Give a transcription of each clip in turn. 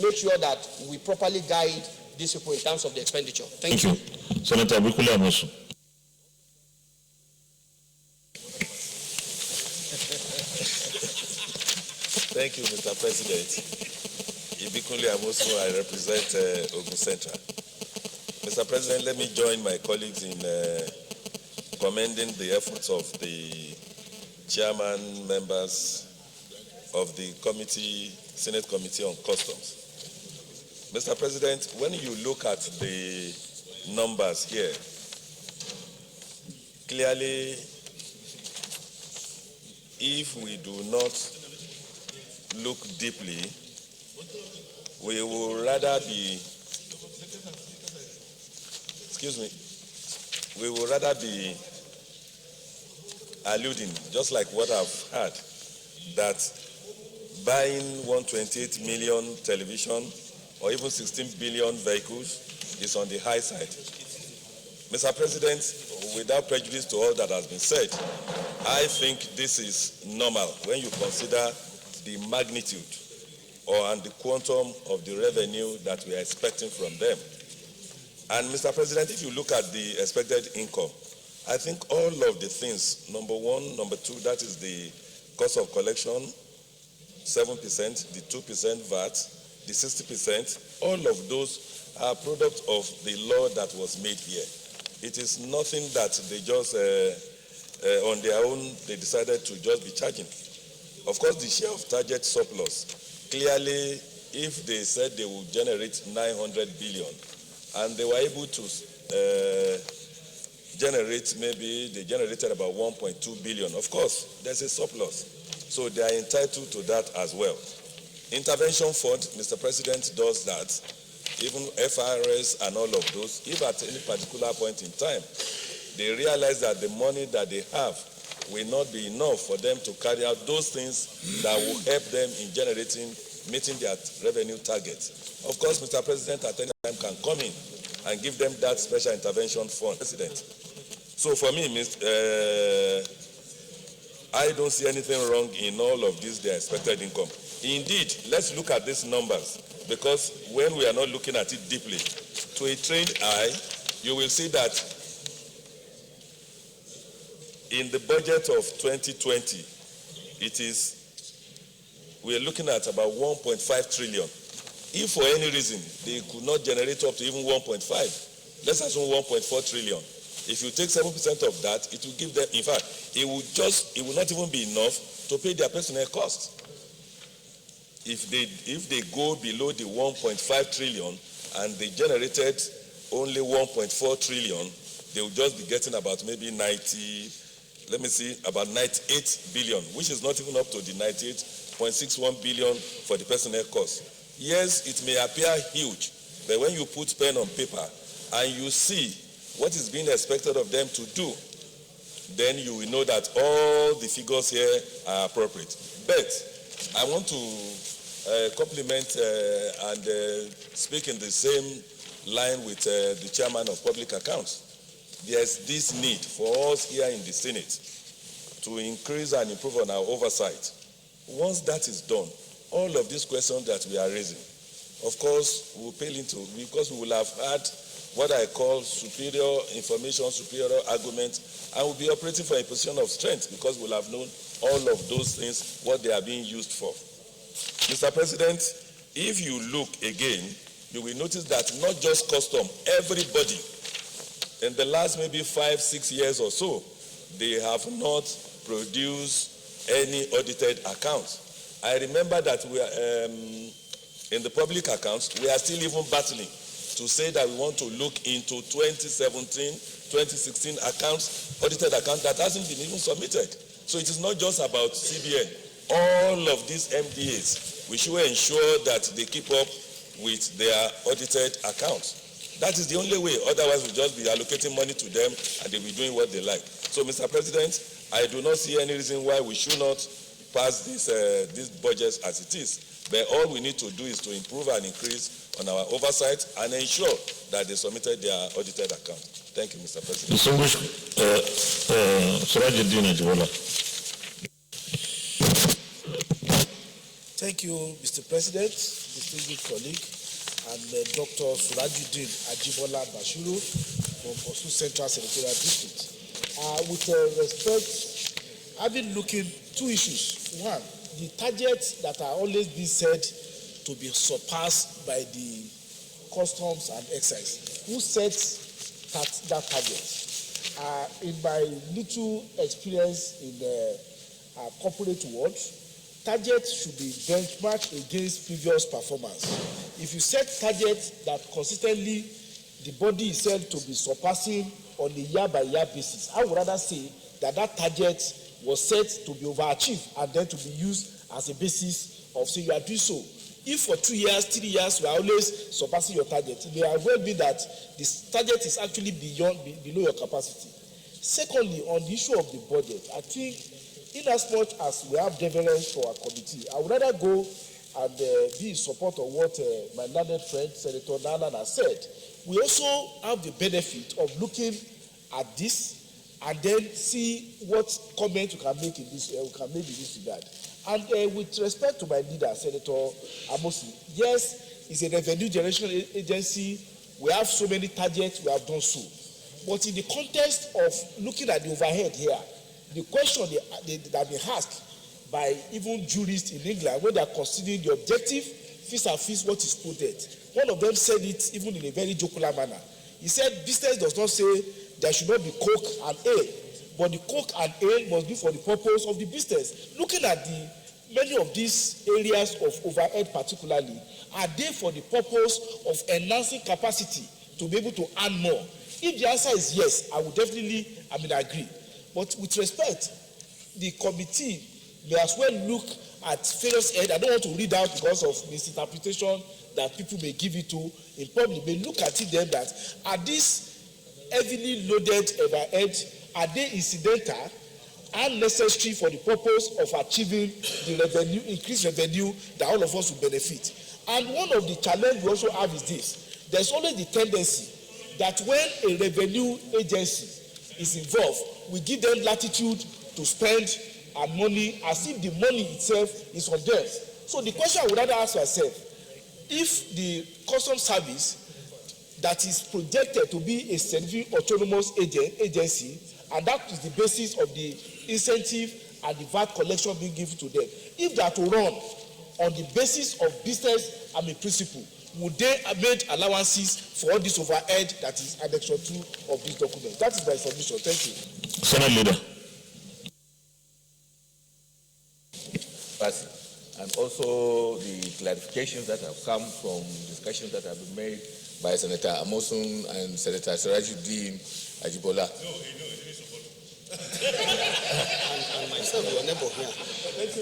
make sure that we properly guide these people in terms of the expenditure. Thank you. Senator Bikule Amosu. Thank you, Mr. President. Ibikule Amosu, I represent Ogun Central. Mr. President, let me join my colleagues in commending the efforts of the chairman, members of the committee, Senate Committee on Customs. Mr. President, when you look at the numbers here, clearly, if we do not look deeply, we will rather be, we will rather be alluding, just like what I've heard, that buying 128 million television or even 16 billion vehicles is on the high side. Mr. President, without prejudice to all that has been said, I think this is normal when you consider the magnitude and the quantum of the revenue that we are expecting from them. And Mr. President, if you look at the expected income, I think all of the things, number one, number two, that is the cost of collection, 7%, the 2% VAT, the 60%, all of those are products of the law that was made here. It is nothing that they just, on their own, they decided to just be charging. Of course, the share of target surplus, clearly, if they said they would generate 900 billion, and they were able to generate, maybe they generated about 1.2 billion, of course, there's a surplus. So they are entitled to that as well. Intervention fund, Mr. President, does that. Even FRS and all of those, if at any particular point in time, they realize that the money that they have will not be enough for them to carry out those things that will help them in meeting their revenue targets. Of course, Mr. President at any time can come in and give them that special intervention fund, President. So for me, I don't see anything wrong in all of this, their expected income. Indeed, let's look at these numbers, because when we are not looking at it deeply, to a trained eye, you will see that in the budget of 2020, we are looking at about 1.5 trillion. If for any reason they could not generate up to even 1.5, let's assume 1.4 trillion. If you take 7% of that, it will give them, in fact, it will not even be enough to pay their personnel costs. If they go below the 1.5 trillion and they generated only 1.4 trillion, they will just be getting about maybe about 98 billion, which is not even up to the 98.61 billion for the personnel costs. Yes, it may appear huge, but when you put pen on paper and you see what is being expected of them to do, then you will know that all the figures here are appropriate. But I want to compliment and speak in the same line with the chairman of public accounts. There's this need for us here in the Senate to increase and improve on our oversight. Once that is done, all of these questions that we are raising, of course, we will pay into, because we will have had what I call superior information, superior arguments, and we'll be operating from a position of strength because we'll have known all of those things, what they are being used for. Mr. President, if you look again, you will notice that not just custom, everybody, in the last maybe 5-6 years or so, they have not produced any audited accounts. I remember that we are, in the public accounts, we are still even battling to say that we want to look into 2017, 2016 accounts, audited accounts that hasn't been even submitted. So it is not just about CBN. All of these MDAs, we should ensure that they keep up with their audited accounts. That is the only way. Otherwise, we'll just be allocating money to them and they'll be doing what they like. So, Mr. President, I do not see any reason why we should not pass this budget as it is. But all we need to do is to improve and increase on our oversight and ensure that they submitted their audited account. Thank you, Mr. President. Thank you, Mr. President, distinguished colleague, and Dr. Surajuddin Ajibola Bashiru from Osun Central Senatorial District. With respect, I've been looking two issues. One, the targets that are always being said to be surpassed by the customs and excise. Who sets that target? In my little experience in the corporate world, targets should be benchmarked against previous performance. If you set targets that consistently the body is said to be surpassing on a year-by-year basis, I would rather say that target was set to be overachieved and then to be used as a basis of saying you are doing so. If for 2 years, 3 years, you are always surpassing your target, it may well be that this target is actually below your capacity. Secondly, on the issue of the budget, I think in as much as we have deference for our committee, I would rather go and be in support of what my learned friend, Senator Nanan, has said. We also have the benefit of looking at this and then see what comment we can make in this regard. And with respect to my leader, Senator Amosi, yes, it's a revenue generation agency. We have so many targets, we have done so. But in the context of looking at the overhead here, the question that they asked by even jurists in England when they are considering the objective vis-a-vis what is quoted, one of them said it even in a very jocular manner. He said business does not say there should not be coke and ale, but the coke and ale must be for the purpose of the business. Looking at many of these areas of overhead particularly, are they for the purpose of enhancing capacity to be able to earn more? If the answer is yes, I would definitely agree. But with respect, the committee may as well look at various head. I don't want to read out because of misinterpretation that people may give it to in public. May look at it then that are these heavily loaded overhead, are they incidental and necessary for the purpose of achieving the revenue, increased revenue that all of us will benefit? And one of the challenges we also have is this: there's always the tendency that when a revenue agency is involved, we give them latitude to spend our money as if the money itself is on theirs. So the question I would rather ask myself, if the customs service that is projected to be a semi-autonomous agency, and that is the basis of the incentive and the VAT collection being given to them, if they are to run on the basis of business principle, would they have made allowances for all this overhead that is annexure 2 of this document? That is my submission. Thank you. Senate Leader. And also the clarifications that have come from discussions that have been made by Senator Amosun and Senator Surajuddin Ajibola. and myself, your neighbor here.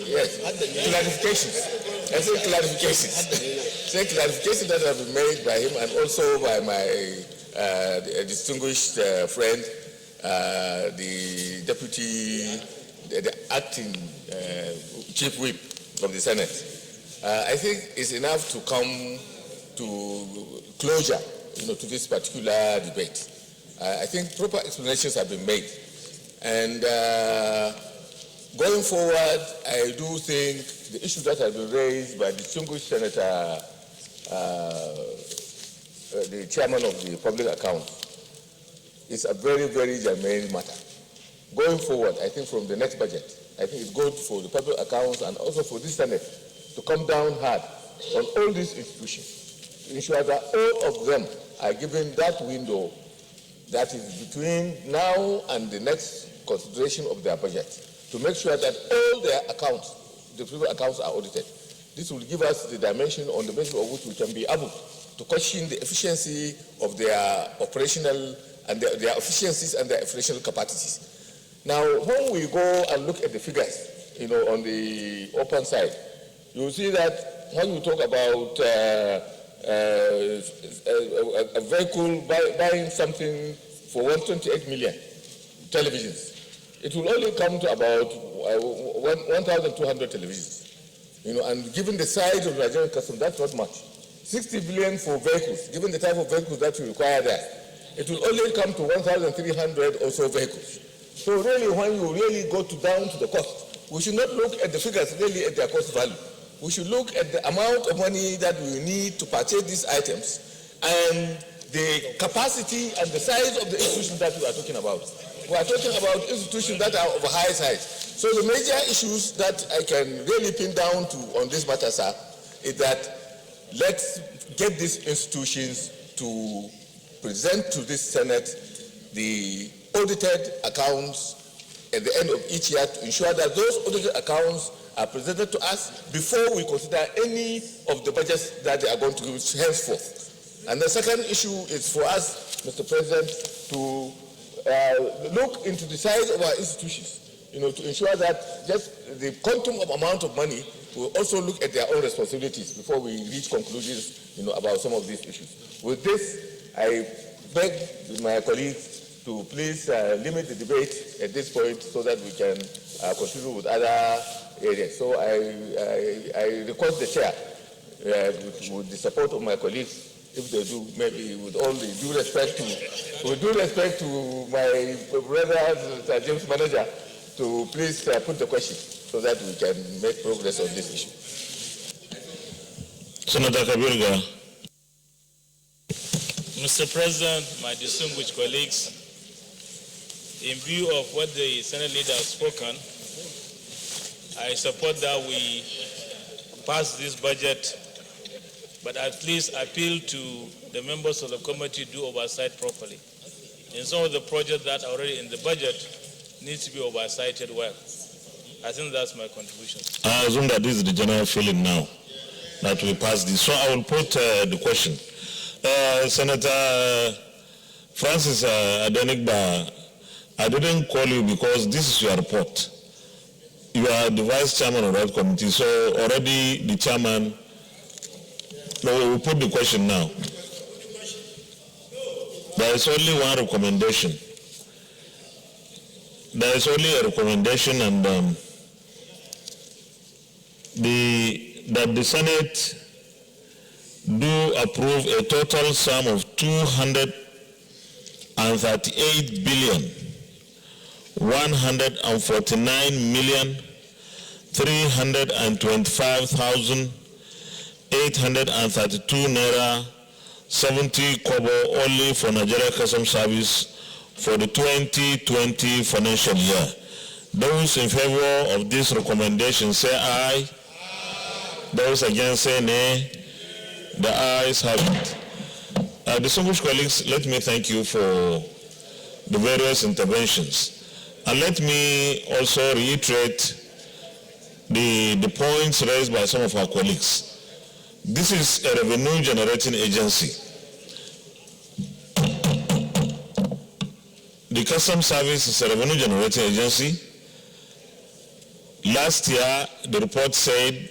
Yes, clarifications. I say clarifications. Say clarifications that have been made by him and also by my distinguished friend, the deputy, the acting chief whip of the Senate. I think it's enough to come to closure, to this particular debate. I think proper explanations have been made. And going forward, I do think the issues that have been raised by distinguished Senator, the chairman of the public account, is a very, very germane matter. Going forward, I think from the next budget, I think it's good for the public accounts and also for this Senate to come down hard on all these institutions to ensure that all of them are given that window that is between now and the next consideration of their budget, to make sure that all their accounts, the public accounts, are audited. This will give us the dimension on the basis of which we can be able to question the efficiency of their operational and their efficiencies and their operational capacities. Now, when we go and look at the figures, on the open side, you see that when you talk about a vehicle buying something for 128 million televisions, it will only come to about 1,200 televisions. And given the size of the Nigerian customs, that's not much. 60 billion for vehicles, given the type of vehicles that you require there, it will only come to 1,300 or so vehicles. So really, when you really go down to the cost, we should not look at the figures really at their cost value. we should look at the amount of money that we need to purchase these items and the capacity and the size of the institutions that we are talking about. We are talking about institutions that are of a high size. So the major issues that I can really pin down to on this matter, sir, is that let's get these institutions to present to this Senate the audited accounts at the end of each year to ensure that those audited accounts are presented to us before we consider any of the budgets that they are going to give henceforth. And the second issue is for us, Mr. President, to look into the size of our institutions, to ensure that just the quantum of amount of money will also look at their own responsibilities before we reach conclusions, about some of these issues. With this, I beg my colleagues to please limit the debate at this point so that we can continue with other areas. So I request the chair, with the support of my colleagues, if they do, maybe with all the due respect to my brother, Mr. James Manager, to please put the question so that we can make progress on this issue. Senator Kabirga. Mr. President, my distinguished colleagues, in view of what the Senate leader has spoken, I support that we pass this budget, but at least appeal to the members of the committee to do oversight properly. And some of the projects that are already in the budget needs to be oversighted well. I think that's my contribution. I assume that this is the general feeling now, that we pass this. So I will put the question. Senator Francis Adenigba, I didn't call you because this is your report. You are the vice chairman of that committee, so already the chairman. No, we will put the question now. There is only one recommendation. There is only a recommendation, and that the Senate do approve a total sum of 238 billion 149 million 325,832 naira 70 kobo only for Nigeria Customs Service for the 2020 financial year. Those in favor of this recommendation say aye. Those against say nay. The ayes have it. Distinguished colleagues, let me thank you for the various interventions. And let me also reiterate the points raised by some of our colleagues. This is a revenue generating agency. The Customs Service is a revenue generating agency. Last year, the report said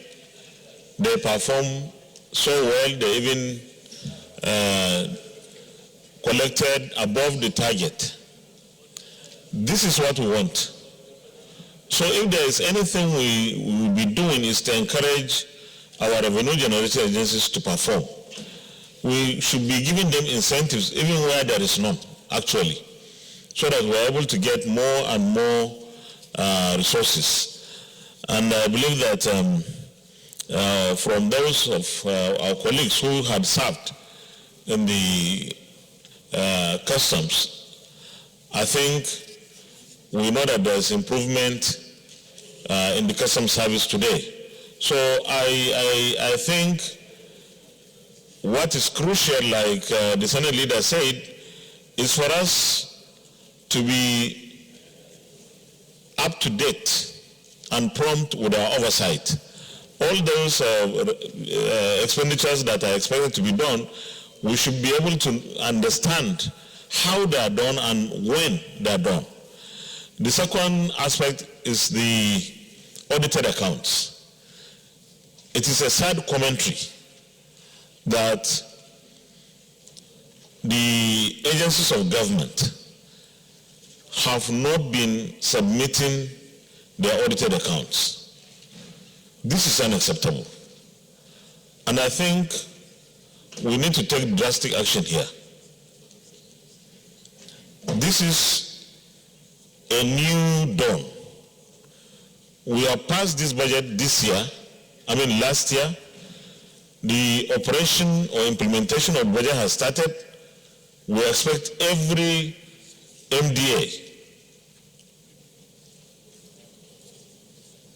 they performed so well, they even collected above the target. This is what we want. So if there is anything we will be doing is to encourage our revenue generating agencies to perform. We should be giving them incentives even where there is none, actually, so that we're able to get more and more resources. And I believe that from those of our colleagues who had served in the customs, I think we know that there is improvement in the customs service today. So I think what is crucial, like the Senate leader said, is for us to be up to date and prompt with our oversight. All those expenditures that are expected to be done, we should be able to understand how they are done and when they are done. The second aspect is the audited accounts. It is a sad commentary that the agencies of government have not been submitting their audited accounts. This is unacceptable. And I think we need to take drastic action here. This is a new dawn. We have passed this budget this year last year. The operation or implementation of budget has started. We expect every MDA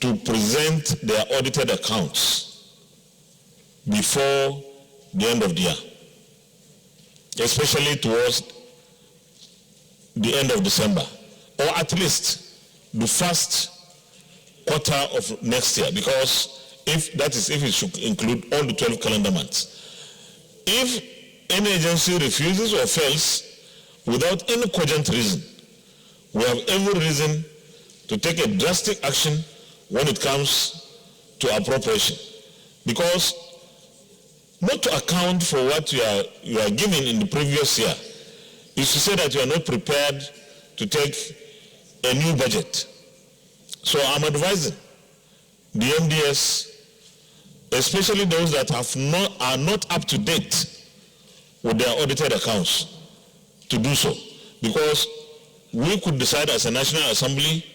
to present their audited accounts before the end of the year, especially towards the end of December, or at least the first quarter of next year, because if it should include all the 12 calendar months. If any agency refuses or fails without any cogent reason, we have every reason to take a drastic action when it comes to appropriation. Because not to account for what you are giving in the previous year is to say that you are not prepared to take a new budget. So I'm advising the MDS, especially those that are not up to date with their audited accounts, to do so. Because we could decide as a National Assembly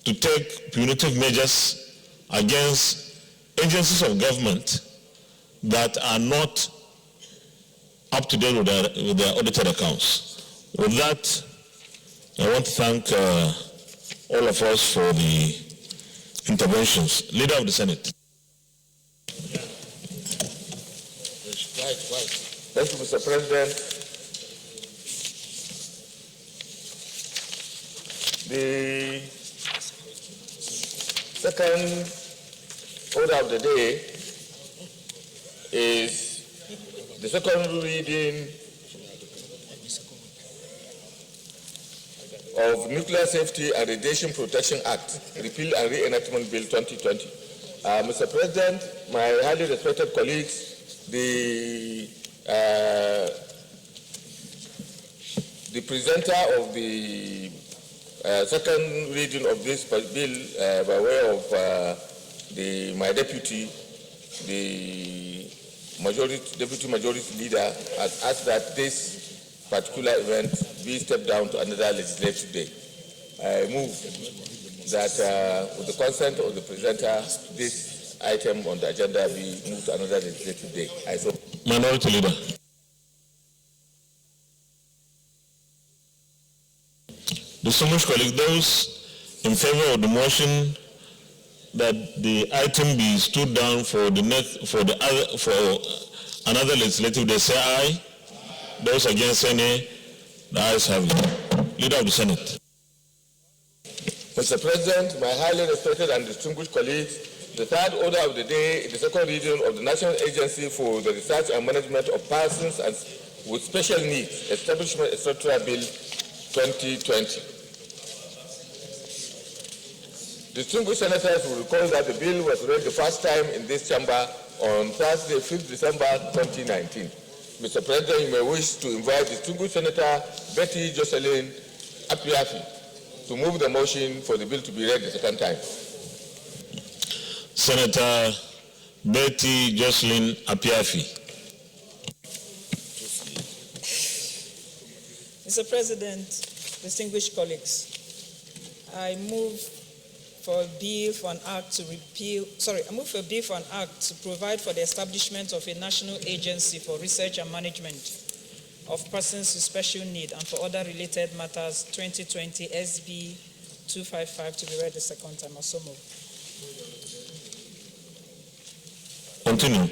to take punitive measures against agencies of government that are not up to date with their audited accounts. With that, I want to thank all of us for the interventions. Leader of the Senate. Right. Thank you, Mr. President. The second order of the day is the second reading of Nuclear Safety and Radiation Protection Act, Repeal and Reenactment Bill 2020. Mr. President, my highly respected colleagues, the presenter of the second reading of this bill by way of my deputy, the deputy majority leader, has asked that this particular event be stepped down to another legislative day. I move that with the consent of the presenter, this item on the agenda be moved to another legislative day. I so. Minority Leader. Distinguished colleagues, those in favor of the motion that the item be stood down for another legislative day, say aye. Those against, say nay. The ayes have it. Leader of the Senate. Mr. President, my highly respected and distinguished colleagues, the third order of the day is the second reading of the National Agency for the Research and Management of Persons with Special Needs, Establishment, etc. Bill 2020. Distinguished senators will recall that the bill was read the first time in this chamber on Thursday, 5th December 2019. Mr. President, you may wish to invite distinguished Senator Betty Jocelyn Apiafi to move the motion for the bill to be read the second time. Senator Betty Jocelyn Apiafi. Mr. President, distinguished colleagues, I move for a bill for an act to provide for the establishment of a national agency for research and management of persons with special need and for other related matters, 2020 SB 255, to be read the second time. I so move. Continue.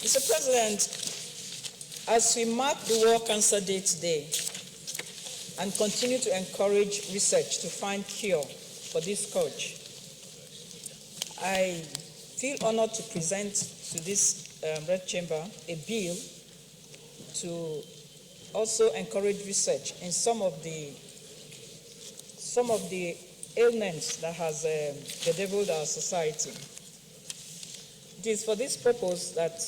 Mr. President, as we mark the World Cancer Day today and continue to encourage research to find cure for this scourge, I feel honored to present to this Red Chamber a bill to also encourage research in some of the ailments that has bedeviled our society. It is for this purpose that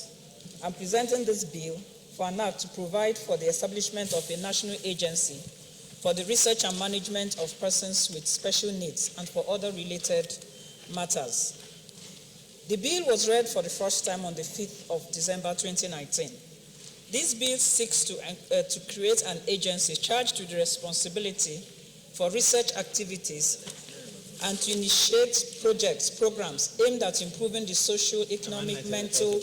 I'm presenting this bill for an act to provide for the establishment of a national agency for the research and management of persons with special needs and for other related matters. The bill was read for the first time on the 5th of December 2019. This bill seeks to create an agency charged with the responsibility for research activities and to initiate programs aimed at improving the social, economic, mental,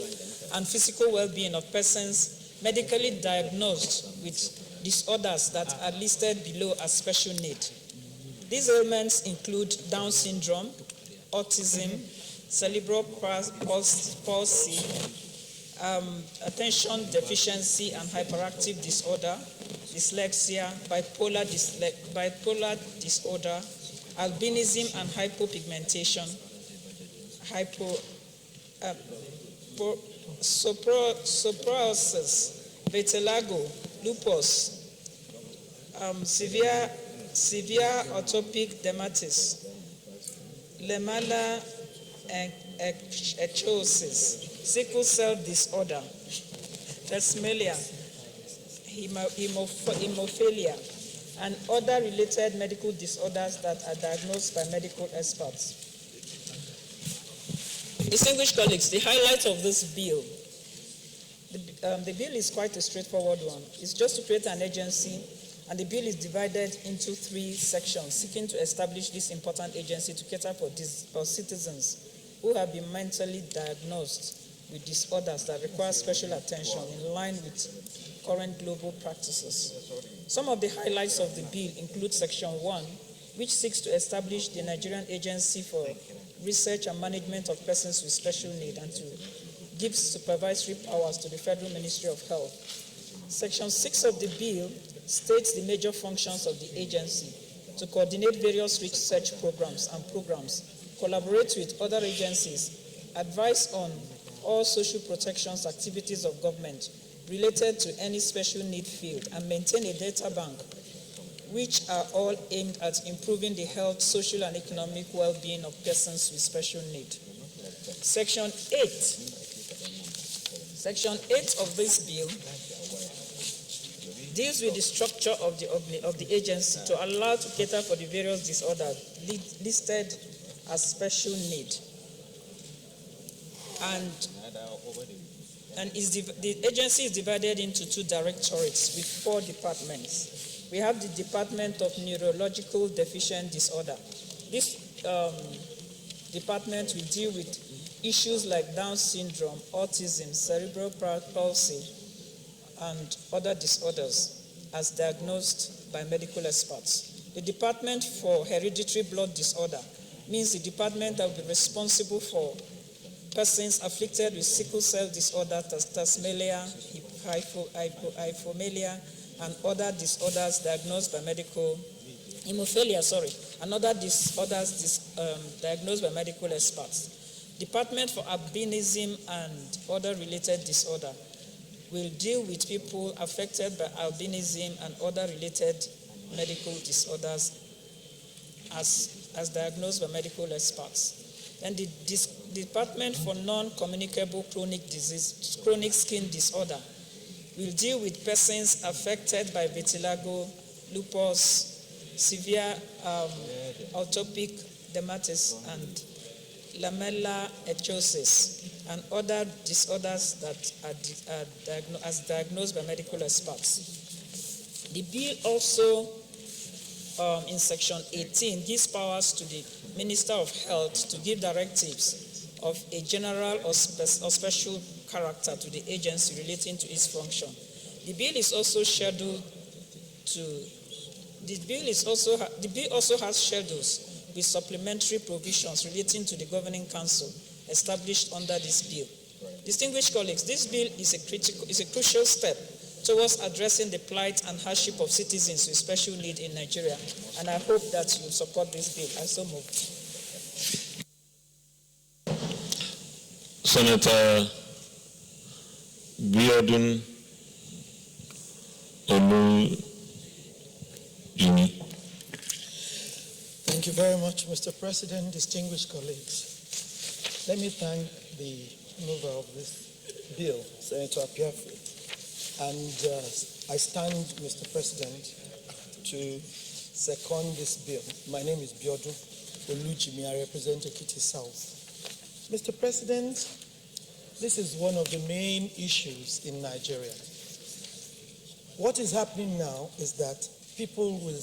and physical well-being of persons medically diagnosed with disorders that are listed below as special need. These ailments include Down syndrome, autism, cerebral palsy, attention deficiency and hyperactive disorder, dyslexia, bipolar disorder, albinism and hypopigmentation, psoriasis, vitiligo, lupus, severe atopic dermatitis, lamella echosis, sickle cell disorder, thalassemia, hemophilia, and other related medical disorders that are diagnosed by medical experts. Distinguished colleagues, the highlight of this bill, the bill is quite a straightforward one. It's just to create an agency, and the bill is divided into 3 sections, seeking to establish this important agency to cater for citizens who have been mentally diagnosed with disorders that require special attention in line with current global practices. Some of the highlights of the bill include Section 1, which seeks to establish the Nigerian Agency for Research and Management of Persons with Special Need and to give supervisory powers to the Federal Ministry of Health. Section 6 of the bill states the major functions of the agency: to coordinate various research programs, collaborate with other agencies, advise on all social protections activities of government related to any special need field, and maintain a data bank, which are all aimed at improving the health, social, and economic well-being of persons with special need. Section 8 of this bill deals with the structure of the agency to allow to cater for the various disorders listed as special need. And the agency is divided into 2 directorates with 4 departments. We have the Department of Neurological Deficient Disorder. This department will deal with issues like Down syndrome, autism, cerebral palsy, and other disorders as diagnosed by medical experts. The Department for Hereditary Blood Disorder means the department that will be responsible for persons afflicted with sickle cell disorder, thalassemia, hypophomelia, and other disorders diagnosed by medical and other disorders diagnosed by medical experts. Department for Albinism and other related disorder will deal with people affected by albinism and other related medical disorders as diagnosed by medical experts. And the Department for Non-Communicable Chronic Disease, Chronic Skin Disorder will deal with persons affected by vitiligo, lupus, severe atopic dermatitis, and lamella echosis, and other disorders that are diagnosed by medical experts. The bill also, in Section 18, gives powers to the Minister of Health to give directives of a general or special character to the agency relating to its function. The bill is also scheduled to. The bill also has schedules with supplementary provisions relating to the Governing Council established under this bill. Distinguished colleagues, this bill is a crucial step towards addressing the plight and hardship of citizens with special need in Nigeria, and I hope that you support this bill. I so move. Senator Biodun Olujimi. Thank you very much, Mr. President, distinguished colleagues. Let me thank the mover of this bill, Senator Apiafi. And I stand, Mr. President, to second this bill. My name is Biodun Olujimi. I represent Ekiti South. Mr. President, this is one of the main issues in Nigeria. What is happening now is that people with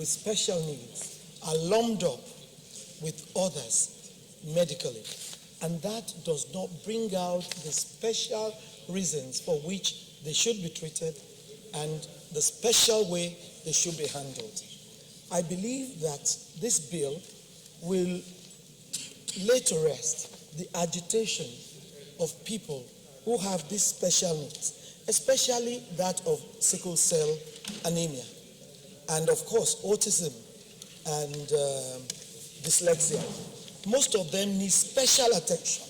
special needs are lumped up with others medically, and that does not bring out the special reasons for which they should be treated and the special way they should be handled. I believe that this bill will lay to rest the agitation of people who have these special needs, especially that of sickle cell anemia, and of course autism and dyslexia. Most of them need special attention,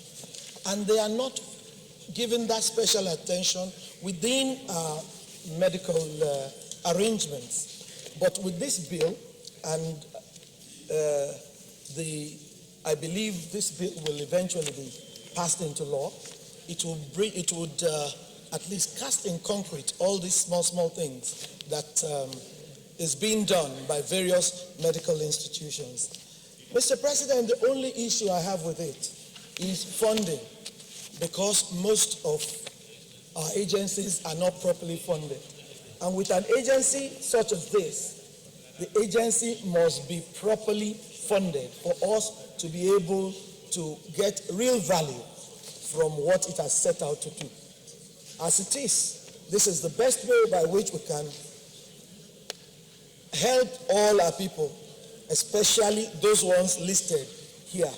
and they are not given that special attention within medical arrangements. But with this bill, and I believe this bill will eventually be passed into law, it would at least cast in concrete all these small things that is being done by various medical institutions. Mr. President, the only issue I have with it is funding, because most of our agencies are not properly funded. And with an agency such as this, the agency must be properly funded for us to be able to get real value from what it has set out to do. As it is, this is the best way by which we can help all our people, especially those ones listed here.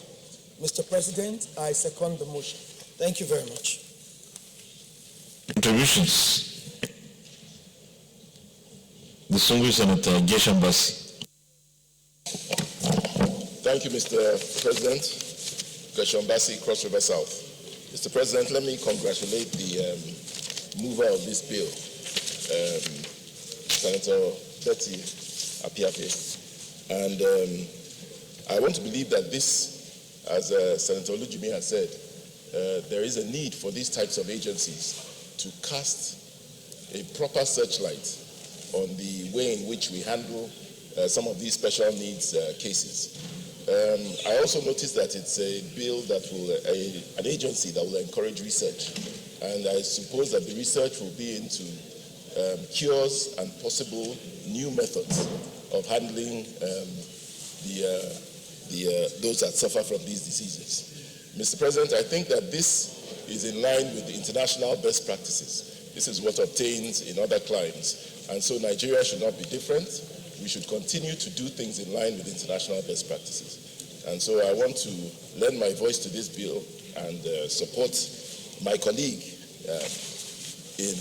Mr. President, I second the motion. Thank you very much. Contributions. Distinguished Senator Geshan Bassi. Thank you, Mr. President. Geshan Bassi, Cross River South. Mr. President, let me congratulate the mover of this bill, Senator Betty Apiape. And I want to believe that this, as Senator Olujimi has said, there is a need for these types of agencies to cast a proper searchlight on the way in which we handle some of these special needs cases. I also noticed that it's a bill that will, an agency that will encourage research. And I suppose that the research will be into cures and possible new methods of handling those that suffer from these diseases. Mr. President, I think that this is in line with the international best practices. This is what obtains in other climes. And so Nigeria should not be different. We should continue to do things in line with international best practices. And so I want to lend my voice to this bill and support my colleague in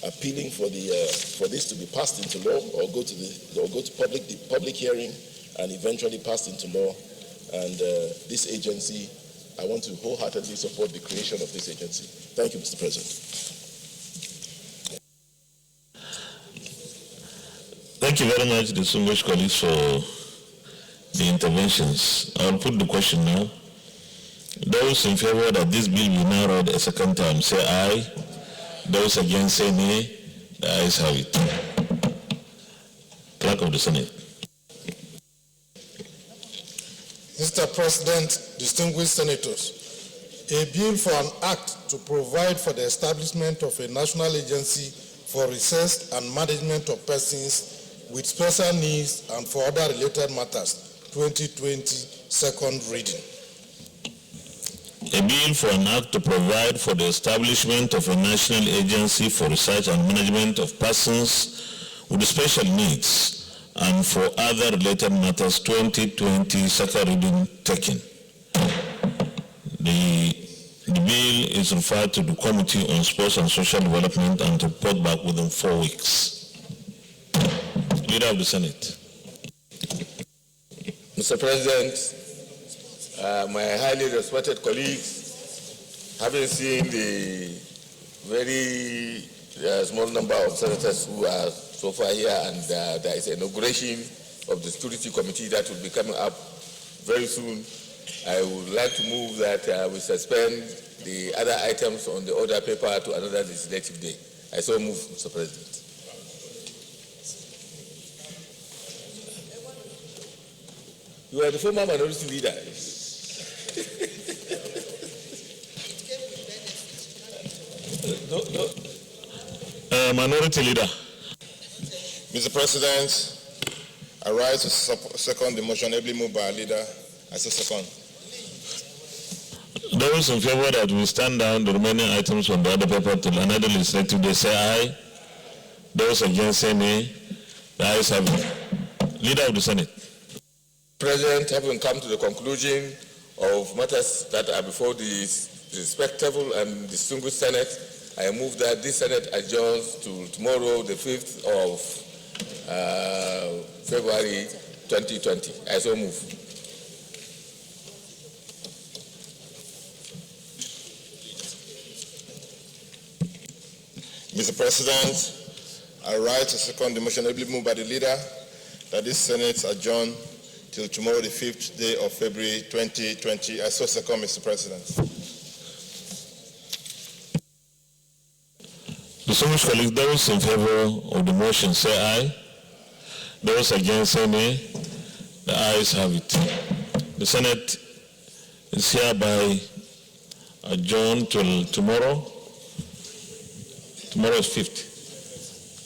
appealing for this to be passed into law, or go to public hearing and eventually passed into law. And this agency, I want to wholeheartedly support the creation of this agency. Thank you, Mr. President. Thank you very much, distinguished colleagues, for the interventions. I will put the question now. Those in favor that this bill be now read a second time, say aye. Those against, say nay. The ayes have it. Clerk of the Senate. Mr. President, distinguished senators, a bill for an act to provide for the establishment of a national agency for research and management of persons with special needs and for other related matters, 2020, second reading. A bill for an act to provide for the establishment of a national agency for research and management of persons with special needs and for other related matters, 2020, second reading taken. The bill is referred to the Committee on Sports and Social Development and report back within 4 weeks. Leader of the Senate. Mr. President, my highly respected colleagues, having seen the very small number of senators who are so far here, and there is an inauguration of the Security Committee that will be coming up very soon, I would like to move that we suspend the other items on the order paper to another legislative day. I so move, Mr. President. You are the former minority leader. Minority Leader. Mr. President, I rise to second the motion ably moved by our leader. I say second. Those in favor that we stand down the remaining items on the other paper to another legislative, they say aye. Those against say nay. The ayes have it. Leader of the Senate. President, having come to the conclusion of matters that are before the respectable and distinguished Senate, I move that this Senate adjourns to tomorrow, the 5th of February 2020. I so move. Mr. President, I rise to second the motion ably moved by the leader that this Senate adjourn till tomorrow, the 5th day of February 2020. I so second, Mr. President. Distinguished colleagues, those in favor of the motion say aye. Those against say nay. The ayes have it. The Senate is hereby adjourned till tomorrow. Tomorrow is 5th.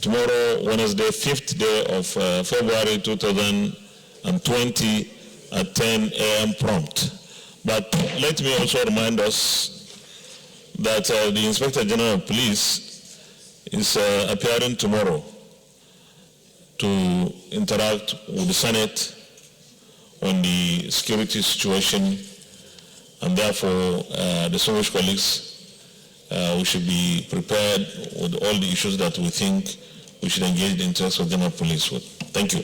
Tomorrow, Wednesday, 5th day of February 2020 at 10 a.m. prompt. But let me also remind us that the Inspector General of Police is appearing tomorrow to interact with the Senate on the security situation, and therefore, distinguished colleagues, we should be prepared with all the issues that we think we should engage the Inspector General of Police with. Thank you.